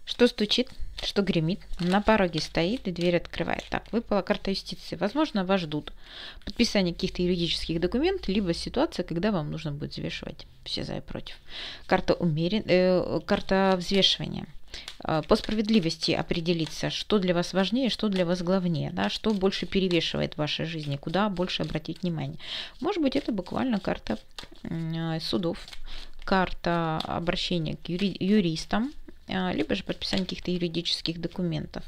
Что стучит, что гремит, на пороге стоит и дверь открывает. Так, выпала карта юстиции. Возможно, вас ждут подписание каких-то юридических документов, либо ситуация, когда вам нужно будет взвешивать все за и против. Карта взвешивания. По справедливости определиться, что для вас важнее, что для вас главнее, да, что больше перевешивает в вашей жизни, куда больше обратить внимание. Может быть, это буквально карта судов, карта обращения к юристам, либо же подписание каких-то юридических документов.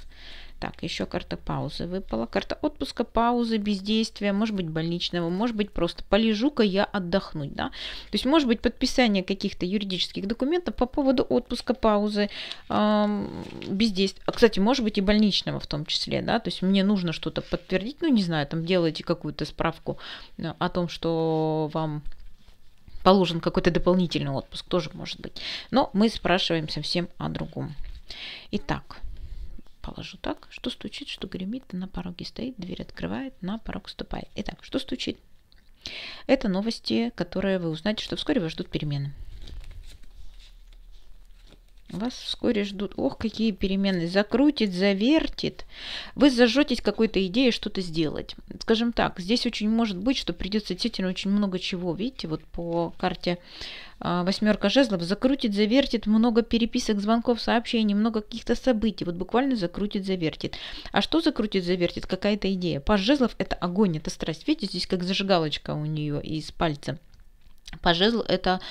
Так, еще карта паузы выпала. Карта отпуска, паузы, бездействия, может быть больничного, может быть просто полежу-ка я отдохнуть. Да? То есть может быть подписание каких-то юридических документов по поводу отпуска, паузы, бездействия. Кстати, может быть и больничного в том числе. Да? То есть мне нужно что-то подтвердить, ну не знаю, там делаете какую-то справку о том, что вам положен какой-то дополнительный отпуск, тоже может быть. Но мы спрашиваем совсем о другом. Итак, положу так, что стучит, что гремит, на пороге стоит, дверь открывает, на порог ступает. Итак, что стучит? Это новости, которые вы узнаете, что вскоре вас ждут перемены. Вас вскоре ждут. Ох, какие перемены. Закрутит, завертит. Вы зажжетесь какой-то идеей что-то сделать. Скажем так, здесь очень может быть, что придется действительно очень много чего. Видите, вот по карте восьмерка жезлов. Закрутит, завертит, много переписок, звонков, сообщений, много каких-то событий. Вот буквально закрутит, завертит. А что закрутит, завертит? Какая-то идея. Паж жезлов – это огонь, это страсть. Видите, здесь как зажигалочка у нее из пальца. Паж жезлов – это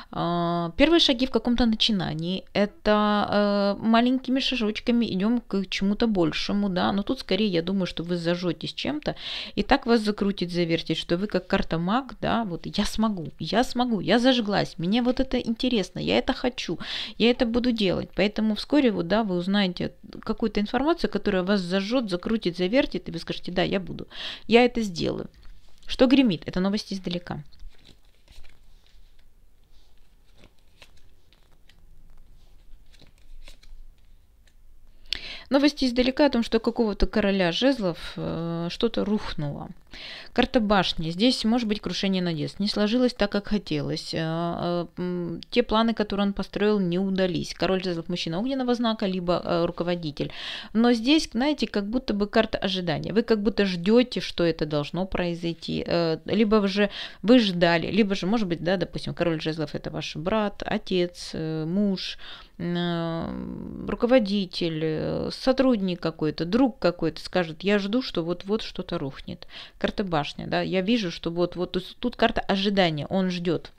первые шаги в каком-то начинании, это маленькими шажочками идем к чему-то большему, да, но тут скорее я думаю, что вы зажжетесь чем-то, и так вас закрутит, завертит, что вы как карта маг, да, вот я смогу, я зажглась, мне вот это интересно, я это хочу, я это буду делать, поэтому вскоре вот, да, вы узнаете какую-то информацию, которая вас зажжет, закрутит, завертит, и вы скажете, да, я буду, я это сделаю. Что гремит? Это новости издалека. Новости издалека о том, что какого-то короля жезлов что-то рухнуло. Карта башни. Здесь может быть крушение надежд. Не сложилось так, как хотелось. Те планы, которые он построил, не удались. Король жезлов мужчина огненного знака, либо руководитель. Но здесь, знаете, как будто бы карта ожидания. Вы как будто ждете, что это должно произойти. Либо же вы ждали, либо же, может быть, да, допустим, король жезлов это ваш брат, отец, муж, руководитель, сотрудник какой-то, друг какой-то скажет, я жду, что вот-вот что-то рухнет. Карта башня, да, я вижу, что вот тут карта ожидания, он ждет.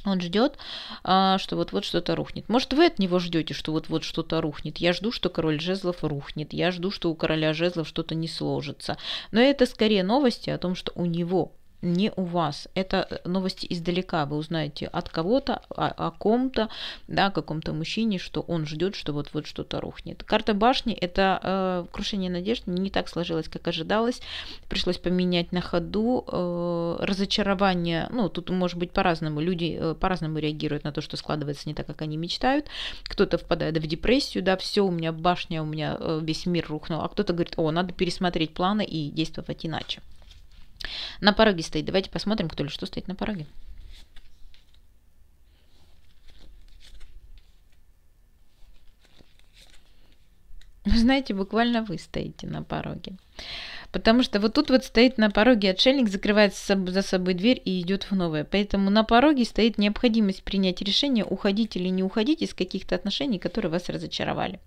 Он ждет, что вот-вот что-то рухнет. Может, вы от него ждете, что вот-вот что-то рухнет. Я жду, что король жезлов рухнет. Я жду, что у короля жезлов что-то не сложится. Но это скорее новости о том, что у него, не у вас. Это новости издалека. Вы узнаете от кого-то, о ком-то, да, о каком-то мужчине, что он ждет, что вот-вот что-то рухнет. Карта башни – это крушение надежд. Не так сложилось, как ожидалось. Пришлось поменять на ходу. Разочарование, ну, тут может быть по-разному. Люди по-разному реагируют на то, что складывается не так, как они мечтают. Кто-то впадает в депрессию, да, все, у меня башня, у меня весь мир рухнул. А кто-то говорит, о, надо пересмотреть планы и действовать иначе. На пороге стоит. Давайте посмотрим, кто или что стоит на пороге. Вы знаете, буквально вы стоите на пороге. Потому что вот тут вот стоит на пороге отшельник, закрывает за собой дверь и идет в новое. Поэтому на пороге стоит необходимость принять решение, уходить или не уходить из каких-то отношений, которые вас разочаровали.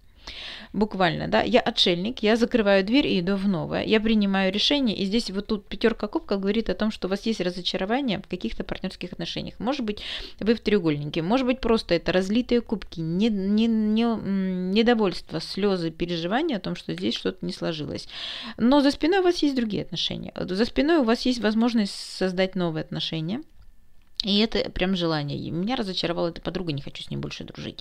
Буквально, да, я отшельник, я закрываю дверь и иду в новое, я принимаю решение, и здесь вот тут пятерка кубков говорит о том, что у вас есть разочарование в каких-то партнерских отношениях. Может быть, вы в треугольнике, может быть, просто это разлитые кубки, недовольство, слезы, переживания о том, что здесь что-то не сложилось. Но за спиной у вас есть другие отношения, за спиной у вас есть возможность создать новые отношения. И это прям желание. И меня разочаровала эта подруга, не хочу с ней больше дружить.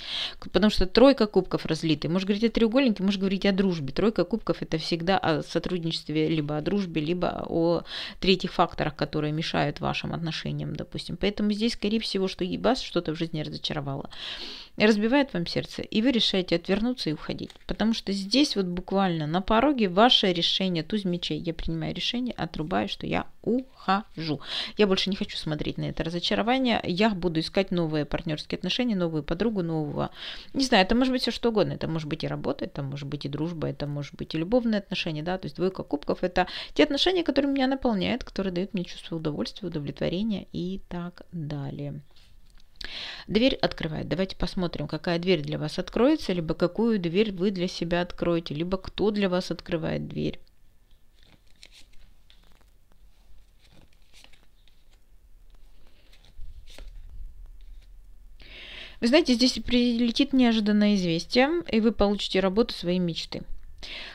Потому что тройка кубков разлиты. Можешь говорить о треугольнике, можешь говорить о дружбе. Тройка кубков – это всегда о сотрудничестве, либо о дружбе, либо о третьих факторах, которые мешают вашим отношениям, допустим. Поэтому здесь, скорее всего, что и вас что-то в жизни разочаровало. разбивает вам сердце, и вы решаете отвернуться и уходить. Потому что здесь вот буквально на пороге ваше решение, туз мечей. Я принимаю решение, отрубаю, что я ухожу. Я больше не хочу смотреть на это разочарование. Я буду искать новые партнерские отношения, новую подругу, нового. Не знаю, это может быть все что угодно. Это может быть и работа, это может быть и дружба, это может быть и любовные отношения, да. То есть двойка кубков — это те отношения, которые меня наполняют, которые дают мне чувство удовольствия, удовлетворения и так далее. Дверь открывает. Давайте посмотрим, какая дверь для вас откроется, либо какую дверь вы для себя откроете, либо кто для вас открывает дверь. Вы знаете, здесь прилетит неожиданное известие, и вы получите работу своей мечты.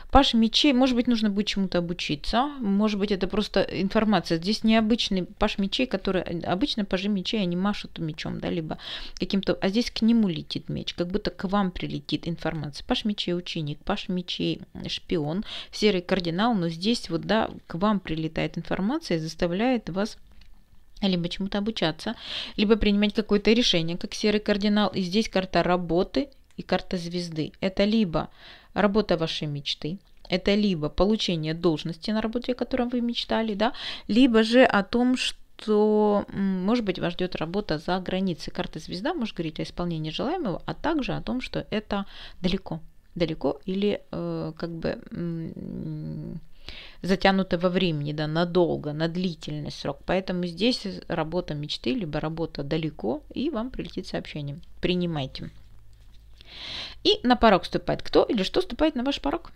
Паш мечей, может быть, нужно будет чему-то обучиться, может быть, это просто информация. Здесь необычный паш мечей, который обычно пажи мечей, они машут мечом, да, либо каким-то, а здесь к нему летит меч, как будто к вам прилетит информация. Паш мечей ученик, паш мечей шпион, серый кардинал, но здесь вот, да, к вам прилетает информация и заставляет вас либо чему-то обучаться, либо принимать какое-то решение, как серый кардинал. И здесь карта работы и карта звезды. Это либо работа вашей мечты, это либо получение должности на работе, о котором вы мечтали, да, либо же о том, что, может быть, вас ждет работа за границей. Карта звезда может говорить о исполнении желаемого, а также о том, что это далеко или как бы затянуто во времени, да, надолго, на длительный срок. Поэтому здесь работа мечты, либо работа далеко, и вам прилетит сообщение. Принимайте. И на порог вступает кто или что вступает на ваш порог?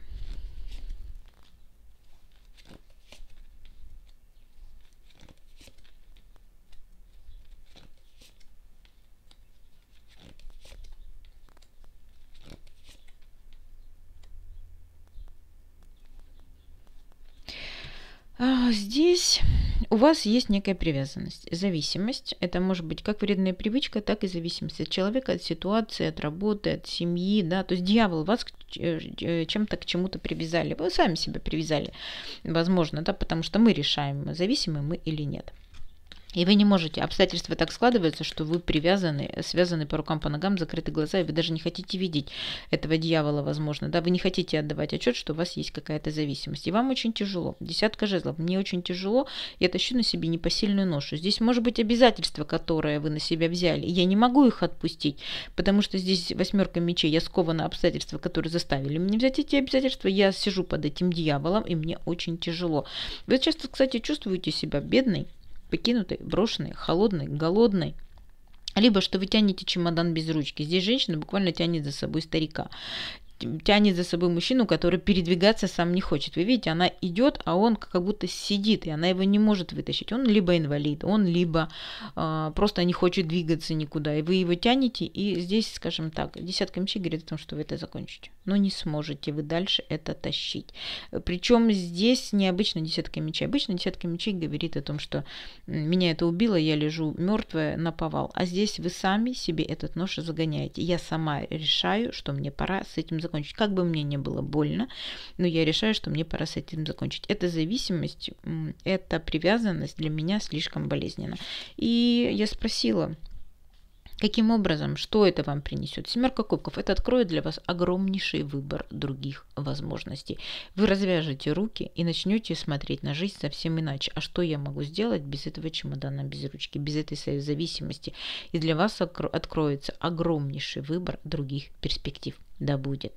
Здесь у вас есть некая привязанность, зависимость. Это может быть как вредная привычка, так и зависимость от человека, от ситуации, от работы, от семьи. Да? То есть дьявол вас чем-то к чему-то привязали. Вы сами себя привязали, возможно, да? Потому что мы решаем, зависимы мы или нет. И вы не можете, обстоятельства так складываются, что вы привязаны, связаны по рукам, по ногам, закрыты глаза, и вы даже не хотите видеть этого дьявола, возможно, да, вы не хотите отдавать отчет, что у вас есть какая-то зависимость, и вам очень тяжело. Десятка жезлов, мне очень тяжело, я тащу на себе непосильную ношу. Здесь может быть обязательства, которые вы на себя взяли, и я не могу их отпустить, потому что здесь восьмерка мечей, я скована обстоятельства, которые заставили меня взять эти обязательства, я сижу под этим дьяволом, и мне очень тяжело. Вы часто, кстати, чувствуете себя бедной, покинутой, брошенной, холодной, голодной, либо что вы тянете чемодан без ручки. Здесь женщина буквально тянет за собой старика, тянет за собой мужчину, который передвигаться сам не хочет. Вы видите, она идет, а он как будто сидит, и она его не может вытащить. Он либо инвалид, он либо просто не хочет двигаться никуда, и вы его тянете, и здесь, скажем так, десятка мечей говорит о том, что вы это закончите. Но не сможете вы дальше это тащить. Причем здесь необычно десятка мечей. Обычно десятка мечей говорит о том, что меня это убило, я лежу мертвая наповал. А здесь вы сами себе этот нож загоняете. Я сама решаю, что мне пора с этим закончить. Как бы мне не было больно, но я решаю, что мне пора с этим закончить. Эта зависимость, эта привязанность для меня слишком болезненна. И я спросила, каким образом, что это вам принесет? Семерка кубков. Это откроет для вас огромнейший выбор других возможностей. Вы развяжете руки и начнете смотреть на жизнь совсем иначе. А что я могу сделать без этого чемодана, без ручки, без этой своей зависимости? И для вас откроется огромнейший выбор других перспектив. Да будет